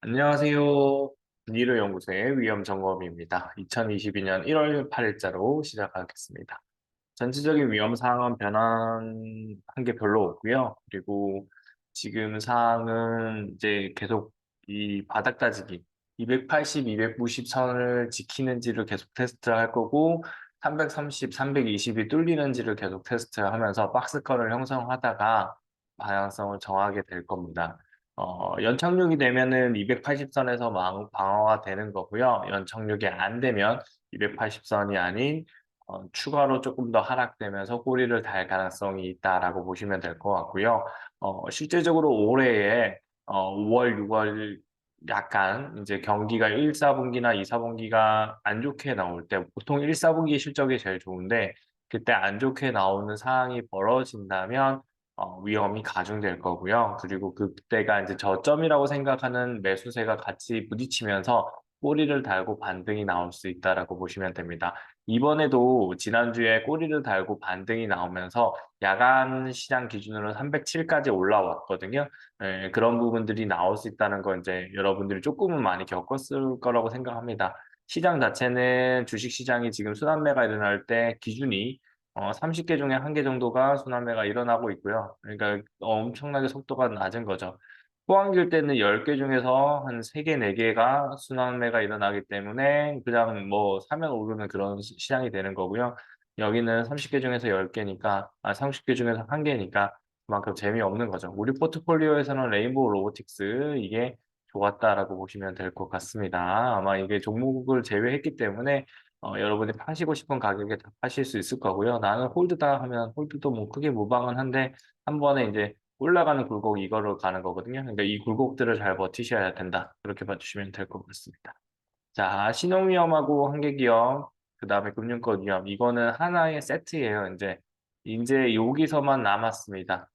안녕하세요. 니르 연구소의 위험점검입니다. 2022년 1월 8일자로 시작하겠습니다. 전체적인 위험 상황은 변한 게 별로 없고요. 그리고 지금 상황은 이제 계속 이 바닥 다지기 280, 290 선을 지키는지를 계속 테스트할 거고 330, 320이 뚫리는지를 계속 테스트하면서 박스권을 형성하다가 방향성을 정하게 될 겁니다. 연착륙이 되면은 280선에서 방어가 되는 거고요. 연착륙이 안 되면 280선이 아닌 추가로 조금 더 하락되면서 꼬리를 달 가능성이 있다라고 보시면 될 것 같고요. 실제적으로 올해에 5월, 6월 약간 이제 경기가 1, 4분기나 2, 4분기가 안 좋게 나올 때 보통 1, 4분기 실적이 제일 좋은데 그때 안 좋게 나오는 상황이 벌어진다면 위험이 가중될 거고요. 그리고 그때가 이제 저점이라고 생각하는 매수세가 같이 부딪히면서 꼬리를 달고 반등이 나올 수 있다라고 보시면 됩니다. 이번에도 지난주에 꼬리를 달고 반등이 나오면서 야간 시장 기준으로 307까지 올라왔거든요. 예, 그런 부분들이 나올 수 있다는 건 이제 여러분들이 조금은 많이 겪었을 거라고 생각합니다. 시장 자체는 주식 시장이 지금 순환매가 일어날 때 기준이 30개 중에 1개 정도가 순환매가 일어나고 있고요. 그러니까 엄청나게 속도가 낮은 거죠. 호황길 때는 10개 중에서 한 3개, 4개가 순환매가 일어나기 때문에 그냥 뭐 사면 오르는 그런 시장이 되는 거고요. 여기는 30개 중에서 10개니까, 30개 중에서 1개니까 그만큼 재미없는 거죠. 우리 포트폴리오에서는 레인보우 로보틱스 이게 좋았다라고 보시면 될 것 같습니다. 아마 이게 종목을 제외했기 때문에 여러분이 파시고 싶은 가격에 다 파실 수 있을 거고요. 나는 홀드다 하면 홀드도 뭐 크게 무방은 한데 한 번에 이제 올라가는 굴곡 이거로 가는 거거든요. 그러니까 이 굴곡들을 잘 버티셔야 된다. 그렇게 봐주시면 될 것 같습니다. 자, 신용위험하고 한계기업, 그 다음에 금융권 위험. 이거는 하나의 세트예요. 이제 여기서만 남았습니다.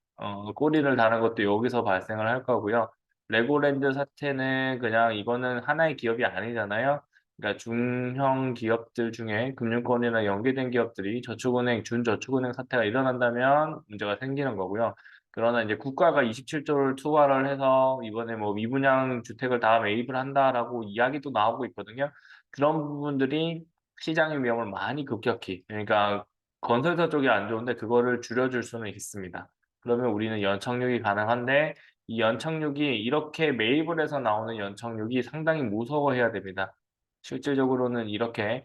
꼬리를 다는 것도 여기서 발생을 할 거고요. 레고랜드 사태는 그냥 이거는 하나의 기업이 아니잖아요. 그러니까 중형 기업들 중에 금융권이나 연계된 기업들이 저축은행, 준저축은행 사태가 일어난다면 문제가 생기는 거고요. 그러나 이제 국가가 27조를 투하를 해서 이번에 뭐 미분양 주택을 다 매입을 한다라고 이야기도 나오고 있거든요. 그런 부분들이 시장의 위험을 많이 급격히, 그러니까 건설사 쪽이 안 좋은데 그거를 줄여줄 수는 있습니다. 그러면 우리는 연착륙이 가능한데 이 연착륙이 이렇게 매입을 해서 나오는 연착륙이 상당히 무서워해야 됩니다. 실질적으로는 이렇게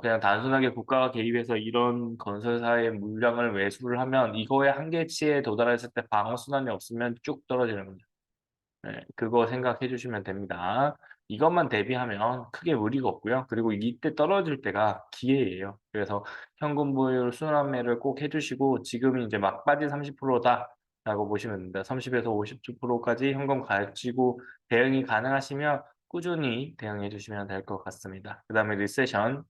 그냥 단순하게 국가가 개입해서 이런 건설사의 물량을 매수를 하면 이거의 한계치에 도달했을 때 방어순환이 없으면 쭉 떨어지는 거죠. 네, 그거 생각해 주시면 됩니다. 이것만 대비하면 크게 무리가 없고요. 그리고 이때 떨어질 때가 기회예요. 그래서 현금 보유 순환매를 꼭 해주시고 지금이 이제 막바지 30%다라고 보시면 됩니다. 30에서 50%까지 현금 가지고 대응이 가능하시면 꾸준히 대응해 주시면 될 것 같습니다. 그 다음에 리세션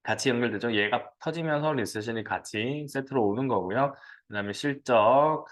같이 연결되죠. 얘가 터지면서 리세션이 같이 세트로 오는 거고요. 그다음에 실적,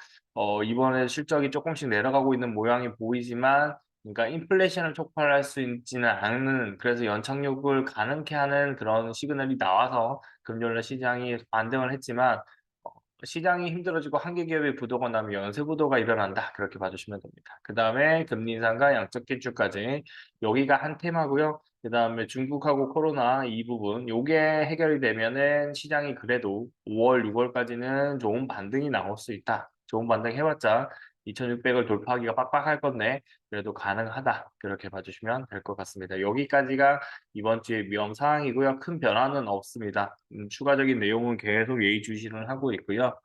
이번에 실적이 조금씩 내려가고 있는 모양이 보이지만 그러니까 인플레이션을 촉발할 수 있지는 않는 그래서 연착륙을 가능케 하는 그런 시그널이 나와서 금요일날 시장이 반등을 했지만 어 시장이 힘들어지고 한계 기업이 부도가 나면 연쇄 부도가 일어난다. 그렇게 봐주시면 됩니다. 그다음에 금리 인상과 양적 기축까지 여기가 한 테마고요. 그다음에 중국하고 코로나 이 부분 요게 해결이 되면은 시장이 그래도 5월, 6월까지는 좋은 반등이 나올 수 있다. 좋은 반등 해봤자 2,600을 돌파하기가 빡빡할 건데 그래도 가능하다. 그렇게 봐주시면 될 것 같습니다. 여기까지가 이번 주의 위험 상황이고요. 큰 변화는 없습니다. 추가적인 내용은 계속 예의주시를 하고 있고요.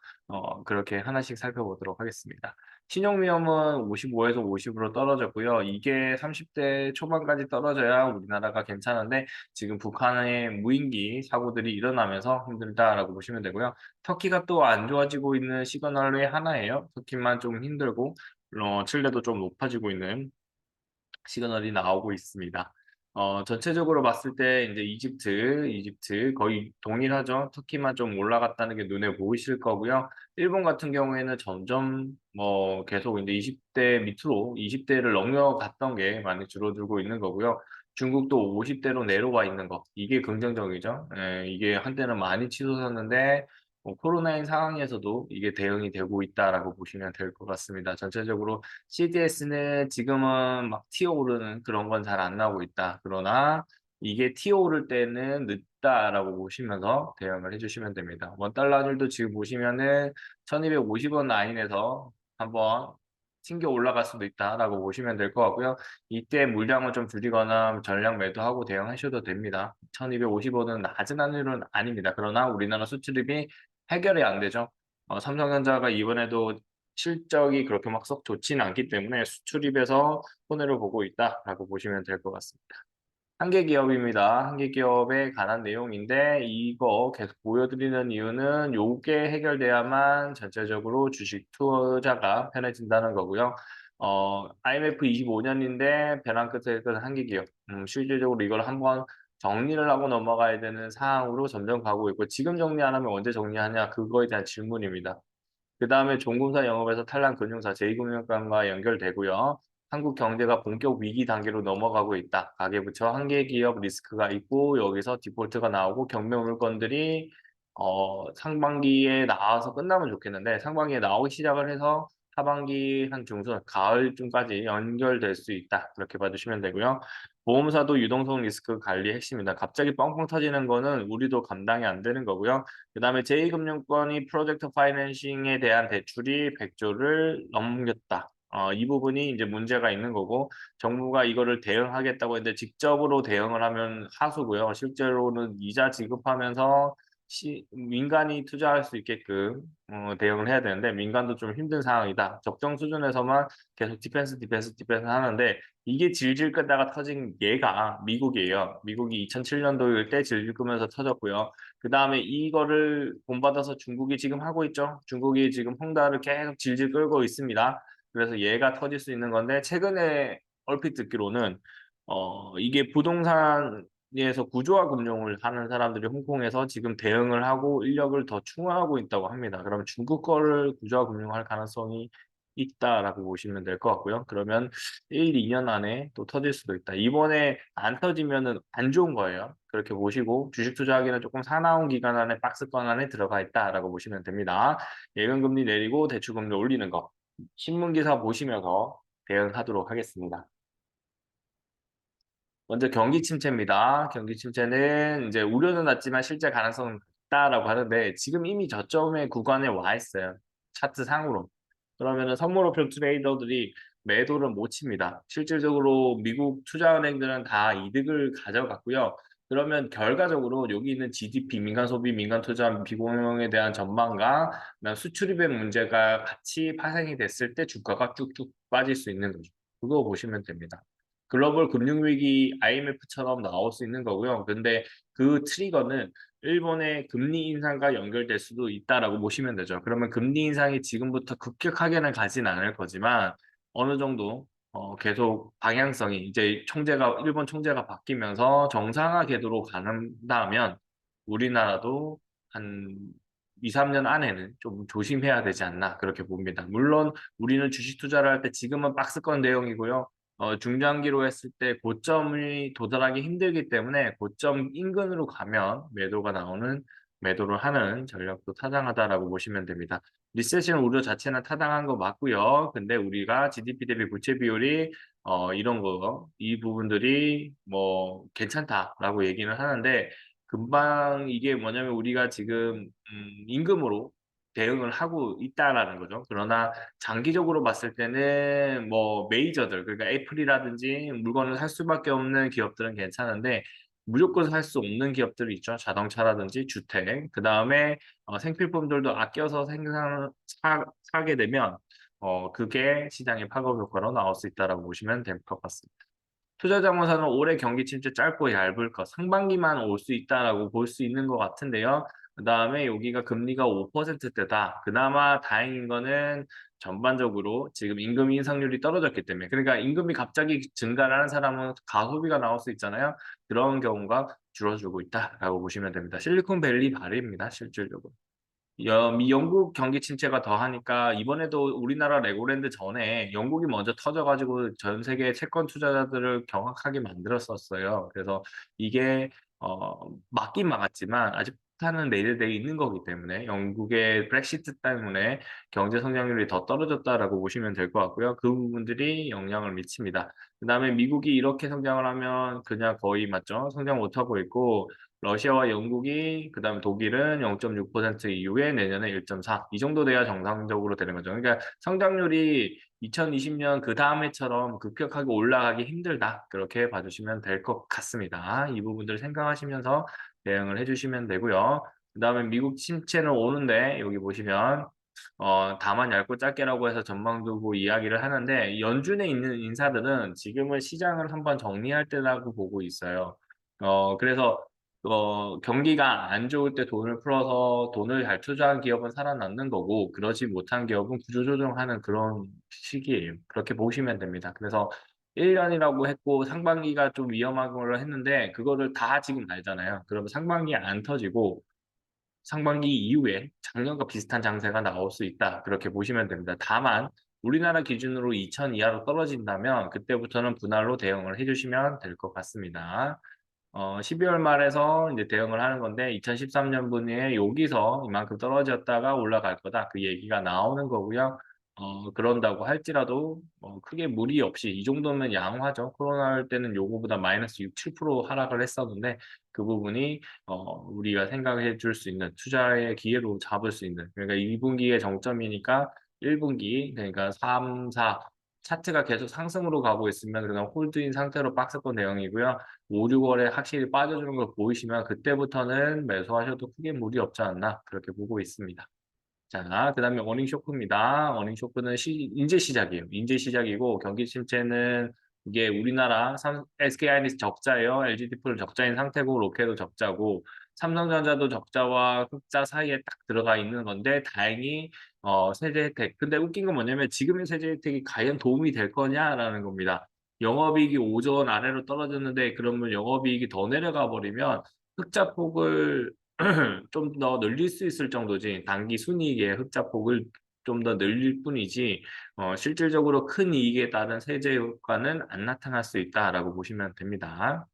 그렇게 하나씩 살펴보도록 하겠습니다. 신용 위험은 55에서 50으로 떨어졌고요. 이게 30대 초반까지 떨어져야 우리나라가 괜찮은데 지금 북한의 무인기 사고들이 일어나면서 힘들다라고 보시면 되고요. 터키가 또 안 좋아지고 있는 시그널의 하나예요. 터키만 좀 힘들고 칠레도 좀 높아지고 있는 시그널이 나오고 있습니다. 전체적으로 봤을 때 이제 이집트 거의 동일하죠. 터키만 좀 올라갔다는 게 눈에 보이실 거고요. 일본 같은 경우에는 점점 뭐 계속 이제 20대 밑으로 20대를 넘겨갔던 게 많이 줄어들고 있는 거고요. 중국도 50대로 내려와 있는 거 이게 긍정적이죠. 예, 이게 한때는 많이 치솟았는데 코로나19 상황에서도 이게 대응이 되고 있다라고 보시면 될 것 같습니다. 전체적으로 CDS는 지금은 막 튀어오르는 그런 건 잘 안 나오고 있다. 그러나 이게 튀어오를 때는 늦다라고 보시면서 대응을 해주시면 됩니다. 원달러율도 지금 보시면은 1250원 라인에서 한번 튕겨 올라갈 수도 있다라고 보시면 될 것 같고요. 이때 물량을 좀 줄이거나 전량 매도하고 대응하셔도 됩니다. 1250원은 낮은 환율은 아닙니다. 그러나 우리나라 수출입이 해결이 안 되죠. 삼성전자가 이번에도 실적이 그렇게 막 썩 좋지는 않기 때문에 수출입에서 손해를 보고 있다라고 보시면 될 것 같습니다. 한계 기업입니다. 한계 기업에 관한 내용인데 이거 계속 보여드리는 이유는 요게 해결돼야만 전체적으로 주식 투자가 편해진다는 거고요. IMF 25년인데 벼랑 끝에 끝 한계 기업. 실질적으로 이걸 한번 정리를 하고 넘어가야 되는 상황으로 점점 가고 있고 지금 정리 안 하면 언제 정리하냐 그거에 대한 질문입니다. 그다음에 종금사 영업에서 탈락 금융사 제2금융권과 연결되고요. 한국 경제가 본격 위기 단계로 넘어가고 있다. 가계부처 한계 기업 리스크가 있고 여기서 디폴트가 나오고 경매 물건들이 상반기에 나와서 끝나면 좋겠는데 상반기에 나오기 시작을 해서 하반기 한 중순, 가을쯤까지 연결될 수 있다. 그렇게 봐주시면 되고요. 보험사도 유동성 리스크 관리 핵심이다. 갑자기 뻥뻥 터지는 거는 우리도 감당이 안 되는 거고요. 그다음에 제2금융권이 프로젝트 파이낸싱에 대한 대출이 100조를 넘겼다. 이 부분이 이제 문제가 있는 거고 정부가 이거를 대응하겠다고 했는데 직접으로 대응을 하면 하수고요. 실제로는 이자 지급하면서 민간이 투자할 수 있게끔 대응을 해야 되는데 민간도 좀 힘든 상황이다. 적정 수준에서만 계속 디펜스 하는데 이게 질질 끄다가 터진 얘가 미국이에요. 미국이 2007년도일 때 질질 끄면서 터졌고요. 그 다음에 이거를 본받아서 중국이 지금 하고 있죠. 중국이 지금 헝다를 계속 질질 끌고 있습니다. 그래서 얘가 터질 수 있는 건데 최근에 얼핏 듣기로는 이게 부동산에서 구조화 금융을 하는 사람들이 홍콩에서 지금 대응을 하고 인력을 더 충원하고 있다고 합니다. 그럼 중국 거를 구조화 금융할 가능성이 있다라고 보시면 될 것 같고요. 그러면 1, 2년 안에 또 터질 수도 있다. 이번에 안 터지면은 안 좋은 거예요. 그렇게 보시고 주식 투자하기는 조금 사나운 기간 안에 박스권 안에 들어가 있다라고 보시면 됩니다. 예금금리 내리고 대출금리 올리는 거. 신문기사 보시면서 대응하도록 하겠습니다. 먼저 경기 침체입니다. 경기 침체는 이제 우려는 낮지만 실제 가능성은 낮다라고 하는데 지금 이미 저점의 구간에 와 있어요. 차트 상으로. 그러면은 선물업종 트레이더들이 매도를 못 칩니다. 실질적으로 미국 투자은행들은 다 이득을 가져갔고요. 그러면 결과적으로 여기 있는 GDP, 민간 소비, 민간 투자, 비공용에 대한 전망과 그다음 수출입의 문제가 같이 파생이 됐을 때 주가가 쭉쭉 빠질 수 있는 거죠. 그거 보시면 됩니다. 글로벌 금융위기 IMF처럼 나올 수 있는 거고요. 근데 그 트리거는 일본의 금리 인상과 연결될 수도 있다라고 보시면 되죠. 그러면 금리 인상이 지금부터 급격하게는 가진 않을 거지만 어느 정도 계속 방향성이 이제 일본 총재가 바뀌면서 정상화 궤도로 간다면 우리나라도 한 2, 3년 안에는 좀 조심해야 되지 않나 그렇게 봅니다. 물론 우리는 주식 투자를 할 때 지금은 박스권 대응이고요. 중장기로 했을 때 고점이 도달하기 힘들기 때문에 고점 인근으로 가면 매도를 하는 전략도 타당하다라고 보시면 됩니다. 리세션 우려 자체는 타당한 거 맞고요. 근데 우리가 GDP 대비 부채 비율이 이 부분들이 뭐 괜찮다라고 얘기는 하는데 금방 이게 뭐냐면 우리가 지금 임금으로 대응을 하고 있다라는 거죠. 그러나 장기적으로 봤을 때는 뭐 메이저들 그러니까 애플이라든지 물건을 살 수밖에 없는 기업들은 괜찮은데 무조건 살 수 없는 기업들이 있죠. 자동차라든지 주택. 그다음에 생필품들도 아껴서 사게 되면 그게 시장의 파급 효과로 나올 수 있다라고 보시면 될 것 같습니다. 투자 자문사는 올해 경기 침체 짧고 얇을 것, 상반기만 올 수 있다라고 볼 수 있는 것 같은데요. 그다음에 여기가 금리가 5%대다. 그나마 다행인 거는 전반적으로 지금 임금 인상률이 떨어졌기 때문에 그러니까 임금이 갑자기 증가를 하는 사람은 가소비가 나올 수 있잖아요. 그런 경우가 줄어들고 있다라고 보시면 됩니다. 실리콘밸리 발입니다. 실질적으로. 영국 경기 침체가 더하니까 이번에도 우리나라 레고랜드 전에 영국이 먼저 터져가지고 전 세계 채권 투자자들을 경악하게 만들었었어요. 그래서 이게 막긴 막았지만 아직 폭탄은 내재되어 있는 거기 때문에 영국의 브렉시트 때문에 경제 성장률이 더 떨어졌다라고 보시면 될 것 같고요. 그 부분들이 영향을 미칩니다. 그다음에 미국이 이렇게 성장을 하면 그냥 거의 맞죠? 성장 못하고 있고 러시아와 영국이 그다음에 독일은 0.6% 이후에 내년에 1.4 이 정도 돼야 정상적으로 되는 거죠. 그러니까 성장률이 2020년 그 다음 해처럼 급격하게 올라가기 힘들다. 그렇게 봐주시면 될 것 같습니다. 이 부분들 생각하시면서 대응을 해주시면 되고요. 그다음에 미국 침체는 오는데 여기 보시면 다만 얇고 짧게라고 해서 전망 두고 이야기를 하는데 연준에 있는 인사들은 지금은 시장을 한번 정리할 때라고 보고 있어요. 그래서 경기가 안 좋을 때 돈을 풀어서 돈을 잘 투자한 기업은 살아남는 거고 그러지 못한 기업은 구조조정하는 그런 시기예요. 그렇게 보시면 됩니다. 그래서 1년이라고 했고 상반기가 좀 위험한 걸로 했는데 그거를 다 지금 알잖아요. 그러면 상반기 안 터지고 상반기 이후에 작년과 비슷한 장세가 나올 수 있다. 그렇게 보시면 됩니다. 다만 우리나라 기준으로 2천 이하로 떨어진다면 그때부터는 분할로 대응을 해주시면 될 것 같습니다. 12월 말에서 이제 대응을 하는 건데 2013년분에 여기서 이만큼 떨어졌다가 올라갈 거다. 그 얘기가 나오는 거고요. 그런다고 할지라도 크게 무리 없이 이 정도면 양호하죠. 코로나 할 때는 요거보다 마이너스 6, 7% 하락을 했었는데 그 부분이 우리가 생각해 줄 수 있는 투자의 기회로 잡을 수 있는 그러니까 2분기의 정점이니까 1분기 그러니까 3, 4 차트가 계속 상승으로 가고 있으면 그냥 홀드인 상태로 박스권 대응이고요. 5, 6월에 확실히 빠져주는 걸 보이시면 그때부터는 매수하셔도 크게 무리 없지 않나 그렇게 보고 있습니다. 자, 그다음에 어닝 쇼크입니다. 어닝 쇼크는 이제 시작이에요. 이제 시작이고 경기 침체는 이게 우리나라 SK하이닉스 적자예요. LG디플 적자인 상태고 로케도 적자고 삼성전자도 적자와 흑자 사이에 딱 들어가 있는 건데 다행히 세제 혜택. 근데 웃긴 건 뭐냐면 지금의 세제 혜택이 과연 도움이 될 거냐라는 겁니다. 영업이익이 5조 원 아래로 떨어졌는데 그러면 영업이익이 더 내려가 버리면 흑자 폭을 좀 더 늘릴 수 있을 정도지 단기 순이익의 흑자폭을 좀 더 늘릴 뿐이지 실질적으로 큰 이익에 따른 세제 효과는 안 나타날 수 있다라고 보시면 됩니다.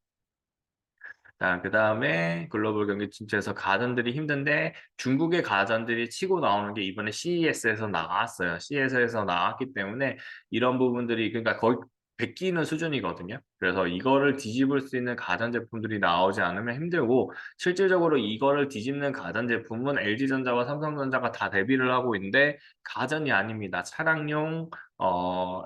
자, 그다음에 글로벌 경기 침체에서 가전들이 힘든데 중국의 가전들이 치고 나오는 게 이번에 CES에서 나왔어요. CES에서 나왔기 때문에 이런 부분들이 그러니까 거의 베끼는 수준이거든요. 그래서 이거를 뒤집을 수 있는 가전제품들이 나오지 않으면 힘들고 실질적으로 이거를 뒤집는 가전제품은 LG전자와 삼성전자가 다 대비를 하고 있는데 가전이 아닙니다. 차량용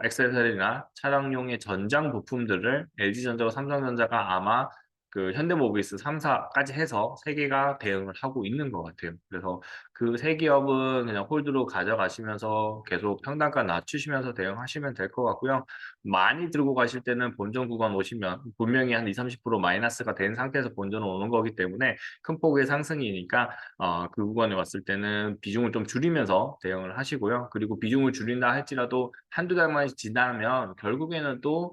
액세서리나 차량용의 전장 부품들을 LG전자와 삼성전자가 아마 그 현대모비스 3사까지 해서 세 개가 대응을 하고 있는 것 같아요. 그래서 그 세 기업은 그냥 홀드로 가져가시면서 계속 평단가 낮추시면서 대응하시면 될 것 같고요. 많이 들고 가실 때는 본전 구간 오시면 분명히 한 2, 30% 마이너스가 된 상태에서 본전 오는 거기 때문에 큰 폭의 상승이니까 그 구간에 왔을 때는 비중을 좀 줄이면서 대응을 하시고요. 그리고 비중을 줄인다 할지라도 한두 달만 지나면 결국에는 또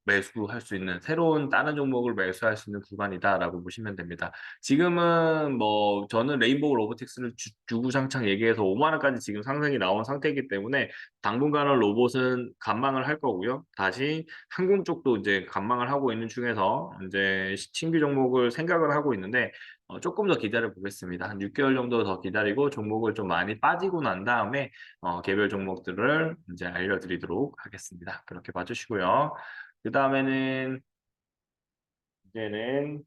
매수할 수 있는 새로운 다른 종목을 매수할 수 있는 구간이다라고 보시면 됩니다. 지금은 뭐 저는 레인보우 로보틱스를 주구장창 얘기해서 5만 원까지 지금 상승이 나온 상태이기 때문에 당분간은 로봇은 관망을 할 거고요. 다시 항공 쪽도 이제 관망을 하고 있는 중에서 이제 신규 종목을 생각을 하고 있는데 조금 더 기다려 보겠습니다. 한 6개월 정도 더 기다리고 종목을 좀 많이 빠지고 난 다음에 개별 종목들을 이제 알려드리도록 하겠습니다. 그렇게 봐주시고요. 그 다음에는 이제는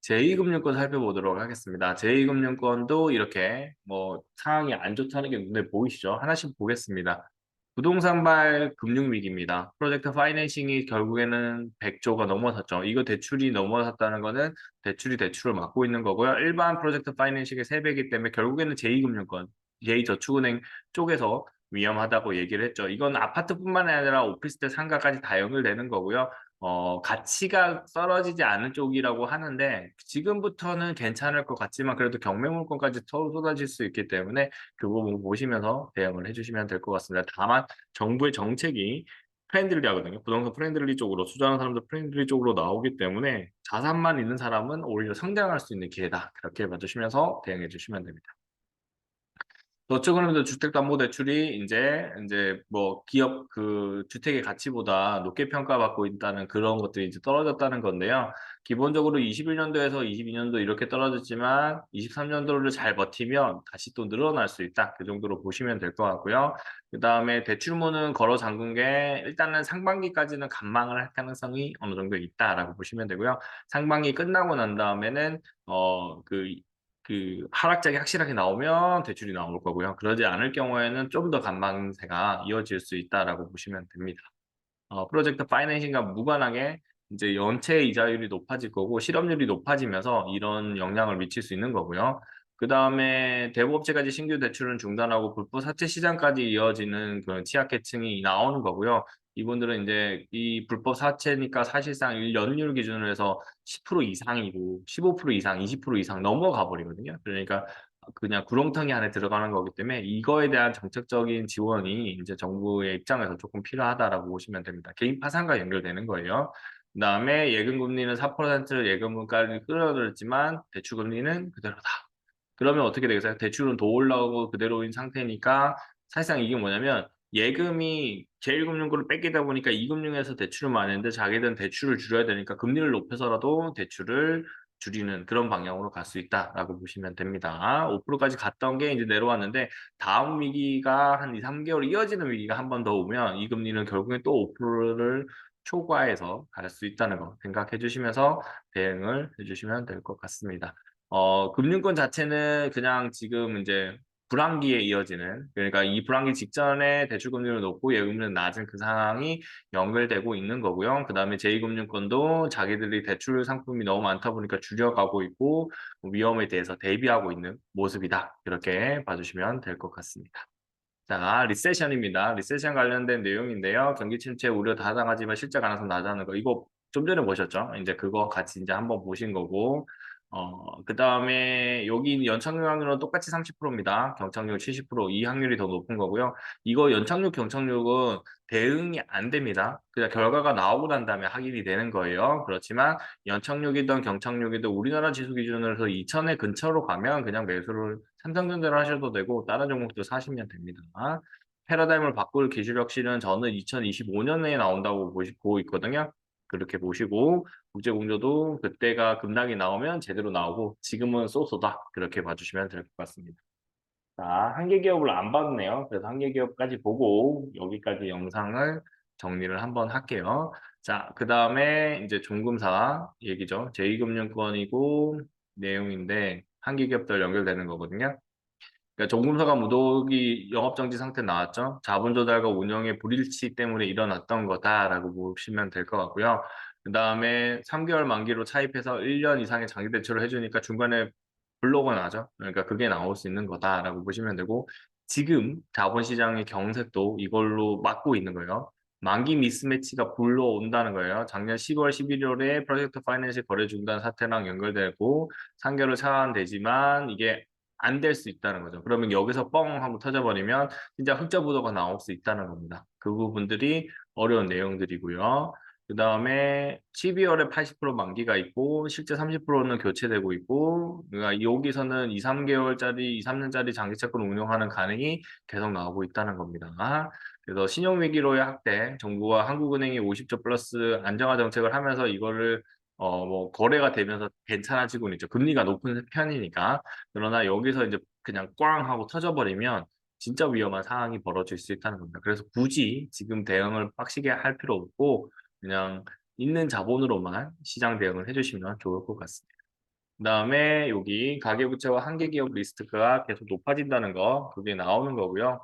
제2금융권 살펴보도록 하겠습니다. 제2금융권도 이렇게 뭐 상황이 안 좋다는 게 눈에 보이시죠? 하나씩 보겠습니다. 부동산발 금융위기입니다. 프로젝트 파이낸싱이 결국에는 100조가 넘어섰죠. 이거 대출이 넘어섰다는 거는 대출이 대출을 막고 있는 거고요. 일반 프로젝트 파이낸싱의 3배이기 때문에 결국에는 제2금융권, 제2저축은행 쪽에서 위험하다고 얘기를 했죠. 이건 아파트뿐만 아니라 오피스텔 상가까지 다 연결되는 거고요. 가치가 떨어지지 않은 쪽이라고 하는데 지금부터는 괜찮을 것 같지만 그래도 경매물건까지 쏟아질 수 있기 때문에 그 부분 보시면서 대응을 해주시면 될 것 같습니다. 다만 정부의 정책이 프렌들리 하거든요. 부동산 프렌들리 쪽으로 투자하는 사람들 프렌들리 쪽으로 나오기 때문에 자산만 있는 사람은 오히려 성장할 수 있는 기회다. 그렇게 봐주시면서 대응해 주시면 됩니다. 저축은행도 주택담보대출이 이제 뭐 기업 그 주택의 가치보다 높게 평가받고 있다는 그런 것들이 이제 떨어졌다는 건데요. 기본적으로 21년도에서 22년도 이렇게 떨어졌지만 23년도를 잘 버티면 다시 또 늘어날 수 있다. 그 정도로 보시면 될 것 같고요. 그다음에 대출문은 걸어 잠근 게 일단은 상반기까지는 감망을 할 가능성이 어느 정도 있다라고 보시면 되고요. 상반기 끝나고 난 다음에는 하락장이 확실하게 나오면 대출이 나올 거고요. 그러지 않을 경우에는 좀 더 간방세가 이어질 수 있다라고 보시면 됩니다. 프로젝트 파이낸싱과 무관하게 이제 연체 이자율이 높아질 거고 실업률이 높아지면서 이런 영향을 미칠 수 있는 거고요. 그 다음에 대부업체까지 신규 대출은 중단하고 불법 사채 시장까지 이어지는 그런 취약계층이 나오는 거고요. 이분들은 이제 이 불법 사채니까 사실상 연율 기준으로 해서 10% 이상이고 15% 이상, 20% 이상 넘어가 버리거든요. 그러니까 그냥 구렁텅이 안에 들어가는 거기 때문에 이거에 대한 정책적인 지원이 이제 정부의 입장에서 조금 필요하다라고 보시면 됩니다. 개인 파산과 연결되는 거예요. 그다음에 예금 금리는 4% 예금 물가를 끌어들였지만 대출 금리는 그대로다. 그러면 어떻게 되겠어요? 대출은 더 올라오고 그대로인 상태니까 사실상 이게 뭐냐면 예금이 제1금융권을 뺏기다 보니까 2금융에서 대출을 많이 했는데 자기들은 대출을 줄여야 되니까 금리를 높여서라도 대출을 줄이는 그런 방향으로 갈 수 있다라고 보시면 됩니다. 5%까지 갔던 게 이제 내려왔는데 다음 위기가 한 2, 3개월 이어지는 위기가 한 번 더 오면 이 금리는 결국엔 또 5%를 초과해서 갈 수 있다는 거 생각해 주시면서 대응을 해주시면 될 것 같습니다. 금융권 자체는 그냥 지금 이제 불황기에 이어지는 그러니까 이 불황기 직전에 대출금리를 높고 예금률은 낮은 그 상황이 연결되고 있는 거고요. 그다음에 제2금융권도 자기들이 대출 상품이 너무 많다 보니까 줄여가고 있고 위험에 대해서 대비하고 있는 모습이다. 이렇게 봐주시면 될 것 같습니다. 자, 리세션입니다. 리세션 관련된 내용인데요. 경기 침체 우려 다당하지만 실제 가능성 낮다는 거. 이거 좀 전에 보셨죠? 이제 그거 같이 이제 한번 보신 거고. 그 다음에 여기 연착륙 확률은 똑같이 30%입니다. 경착륙 70%. 이 확률이 더 높은 거고요. 이거 연착륙, 경착륙은 대응이 안 됩니다. 그냥 결과가 나오고 난 다음에 확인이 되는 거예요. 그렇지만 연착륙이든 경착륙이든 우리나라 지수 기준으로 해서 2천에 근처로 가면 그냥 매수를 삼성전자를 하셔도 되고 다른 종목도 사시면 됩니다. 패러다임을 바꿀 기술력 실은 저는 2025년에 나온다고 보고 있거든요. 그렇게 보시고 국제공조도 그때가 급락이 나오면 제대로 나오고 지금은 쏘쏘다 그렇게 봐주시면 될 것 같습니다. 자, 한계 기업을 안 봤네요. 그래서 한계 기업까지 보고 여기까지 영상을 정리를 한번 할게요. 자, 그 다음에 이제 종금사 얘기죠. 제2금융권이고 내용인데 한계 기업들 연결되는 거거든요. 그러니까 종금사가 무더기 영업정지 상태 나왔죠. 자본 조달과 운영의 불일치 때문에 일어났던 거다라고 보시면 될 것 같고요. 그다음에 3개월 만기로 차입해서 1년 이상의 장기 대출을 해주니까 중간에 블로그가 나죠. 그러니까 그게 나올 수 있는 거다라고 보시면 되고 지금 자본시장의 경색도 이걸로 막고 있는 거예요. 만기 미스매치가 불러온다는 거예요. 작년 10월, 11월에 프로젝트 파이낸셜 거래 중단 사태랑 연결되고 3개월 차안되지만 이게 안 될 수 있다는 거죠. 그러면 여기서 뻥 하고 터져버리면 진짜 흑자 부도가 나올 수 있다는 겁니다. 그 부분들이 어려운 내용들이고요. 그 다음에 12월에 80% 만기가 있고 실제 30%는 교체되고 있고 그러니까 여기서는 2, 3개월짜리, 2, 3년짜리 장기채권 운용하는 가능이 계속 나오고 있다는 겁니다. 그래서 신용위기로의 확대, 정부와 한국은행이 50조 플러스 안정화 정책을 하면서 이거를 뭐 거래가 되면서 괜찮아지고는 있죠. 금리가 높은 편이니까. 그러나 여기서 이제 그냥 꽝 하고 터져버리면 진짜 위험한 상황이 벌어질 수 있다는 겁니다. 그래서 굳이 지금 대응을 빡시게 할 필요 없고 그냥 있는 자본으로만 시장 대응을 해주시면 좋을 것 같습니다. 그다음에 여기 가계부채와 한계기업 리스크가 계속 높아진다는 거 그게 나오는 거고요.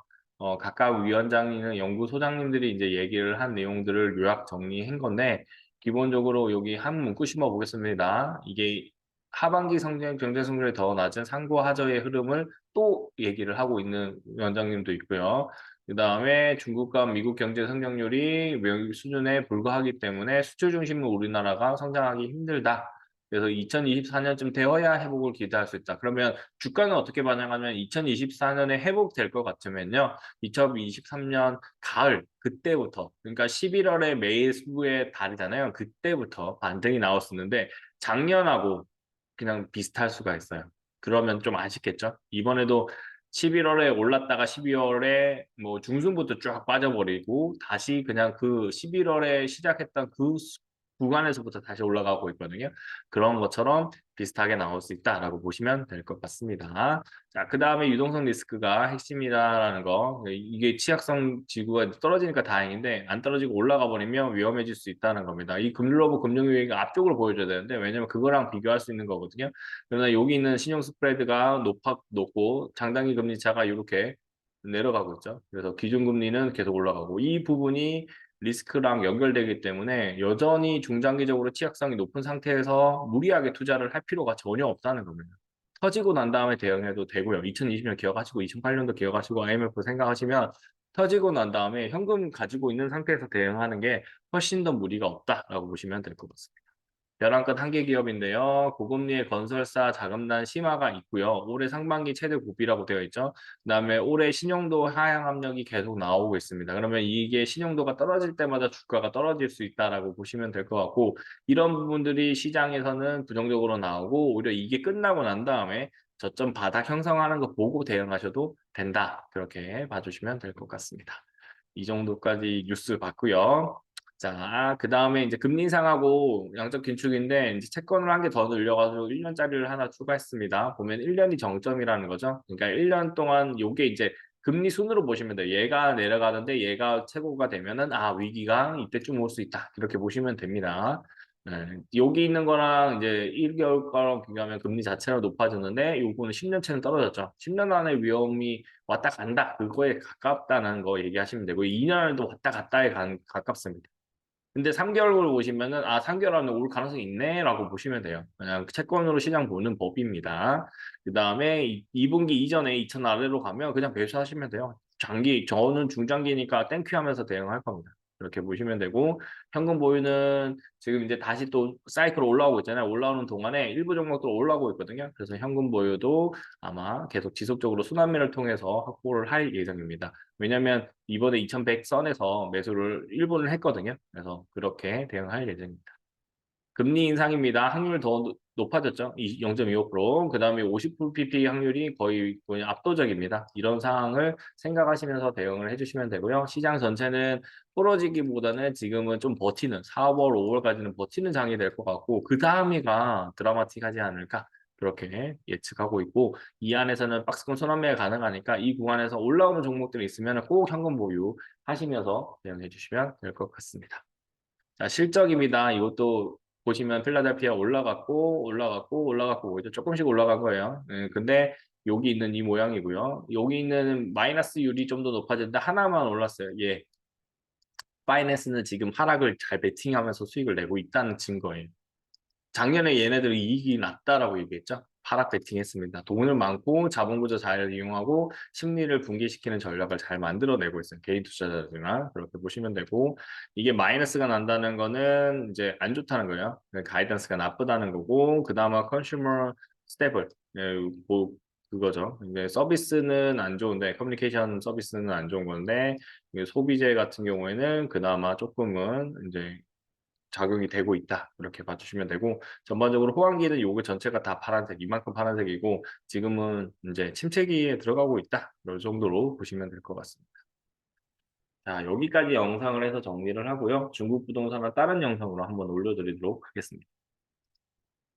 각각 위원장이나 연구소장님들이 이제 얘기를 한 내용들을 요약 정리한 건데 기본적으로 여기 한 문구 심어 보겠습니다. 이게 하반기 성장 경제 성장률이 더 낮은 상고 하저의 흐름을 또 얘기를 하고 있는 위원장님도 있고요. 그다음에 중국과 미국 경제 성장률이 외국 수준에 불과하기 때문에 수출 중심의 우리나라가 성장하기 힘들다. 그래서 2024년쯤 되어야 회복을 기대할 수 있다. 그러면 주가는 어떻게 반영하면 2024년에 회복될 것 같으면요. 2023년 가을 그때부터 그러니까 11월에 매수의 달이잖아요. 그때부터 반등이 나올 수 있는데 작년하고 그냥 비슷할 수가 있어요. 그러면 좀 아쉽겠죠? 이번에도 11월에 올랐다가 12월에 뭐 중순부터 쫙 빠져버리고 다시 그냥 그 11월에 시작했던 그 구간에서부터 다시 올라가고 있거든요. 그런 것처럼 비슷하게 나올 수 있다라고 보시면 될 것 같습니다. 자, 그 다음에 유동성 리스크가 핵심이다라는 거. 이게 취약성 지구가 떨어지니까 다행인데 안 떨어지고 올라가 버리면 위험해질 수 있다는 겁니다. 이 글로벌 금융위기가 앞쪽으로 보여줘야 되는데 왜냐면 그거랑 비교할 수 있는 거거든요. 그러나 여기 있는 신용 스프레드가 높고 장단기 금리 차가 이렇게 내려가고 있죠. 그래서 기준금리는 계속 올라가고 이 부분이 리스크랑 연결되기 때문에 여전히 중장기적으로 취약성이 높은 상태에서 무리하게 투자를 할 필요가 전혀 없다는 겁니다. 터지고 난 다음에 대응해도 되고요. 2020년 기억하시고 2008년도 기억하시고 IMF 생각하시면 터지고 난 다음에 현금 가지고 있는 상태에서 대응하는 게 훨씬 더 무리가 없다라고 보시면 될 것 같습니다. 벼랑끝 한계 기업인데요. 고금리의 건설사 자금난 심화가 있고요. 올해 상반기 최대 고비라고 되어 있죠. 그다음에 올해 신용도 하향 압력이 계속 나오고 있습니다. 그러면 이게 신용도가 떨어질 때마다 주가가 떨어질 수 있다라고 보시면 될 것 같고 이런 부분들이 시장에서는 부정적으로 나오고 오히려 이게 끝나고 난 다음에 저점 바닥 형성하는 거 보고 대응하셔도 된다. 그렇게 봐주시면 될 것 같습니다. 이 정도까지 뉴스 봤고요. 자, 그 다음에 이제 금리 인상하고 양적 긴축인데 이제 채권을 한 개 더 늘려가지고 1년짜리를 하나 추가했습니다. 보면 1년이 정점이라는 거죠. 그러니까 1년 동안 요게 이제 금리 순으로 보시면 돼요. 얘가 내려가는데 얘가 최고가 되면은 아, 위기가 이때쯤 올 수 있다. 이렇게 보시면 됩니다. 네, 여기 있는 거랑 이제 1개월 거랑 비교하면 금리 자체가 높아졌는데 요거는 10년치는 떨어졌죠. 10년 안에 위험이 왔다 간다. 그거에 가깝다는 거 얘기하시면 되고 2년도 왔다 갔다에 가깝습니다. 근데 3개월을 보시면은 아 3개월 안에 올 가능성이 있네라고 보시면 돼요. 그냥 채권으로 시장 보는 법입니다. 그 다음에 2분기 이전에 2천 아래로 가면 그냥 매수하시면 돼요. 저는 중장기니까 땡큐하면서 대응할 겁니다. 이렇게 보시면 되고 현금 보유는 지금 이제 다시 또 사이클 올라오고 있잖아요. 올라오는 동안에 일부 종목들 올라오고 있거든요. 그래서 현금 보유도 아마 계속 지속적으로 순환매를 통해서 확보를 할 예정입니다. 왜냐면 이번에 2100 선에서 매수를 일본을 했거든요. 그래서 그렇게 대응할 예정입니다. 금리 인상입니다. 확률 더 높아졌죠. 0.25%. 그 다음에 50pp 확률이 거의 압도적입니다. 이런 상황을 생각하시면서 대응을 해주시면 되고요. 시장 전체는 부러지기보다는 지금은 좀 버티는 4월, 5월까지는 버티는 장이 될 것 같고 그 다음이가 드라마틱하지 않을까 그렇게 예측하고 있고 이 안에서는 박스권 순환매가 가능하니까 이 구간에서 올라오는 종목들이 있으면 꼭 현금 보유 하시면서 대응해 주시면 될 것 같습니다. 자, 실적입니다. 이것도 보시면 필라델피아 올라갔고 오히려 조금씩 올라간 거예요. 근데 여기 있는 이 모양이고요. 여기 있는 마이너스율이 좀 더 높아졌는데 하나만 올랐어요. 예. 바이낸스는 지금 하락을 잘 베팅하면서 수익을 내고 있다는 증거예요. 작년에 얘네들이 이익이 났다라고 얘기했죠. 하락 베팅했습니다. 돈을 많고 자본 구조 잘 이용하고 심리를 붕괴시키는 전략을 잘 만들어내고 있어요. 개인 투자자들이나 그렇게 보시면 되고 이게 마이너스가 난다는 거는 이제 안 좋다는 거예요. 가이던스가 나쁘다는 거고 그 다음에 컨슈머 스테블 뭐 그거죠. 이제 서비스는 안 좋은데 커뮤니케이션 서비스는 안 좋은 건데 소비재 같은 경우에는 그나마 조금은 이제 작용이 되고 있다. 이렇게 봐주시면 되고 전반적으로 호황기는 요거 전체가 다 파란색, 이만큼 파란색이고 지금은 이제 침체기에 들어가고 있다. 이 정도로 보시면 될 것 같습니다. 자, 여기까지 영상을 해서 정리를 하고요. 중국 부동산은 다른 영상으로 한번 올려드리도록 하겠습니다.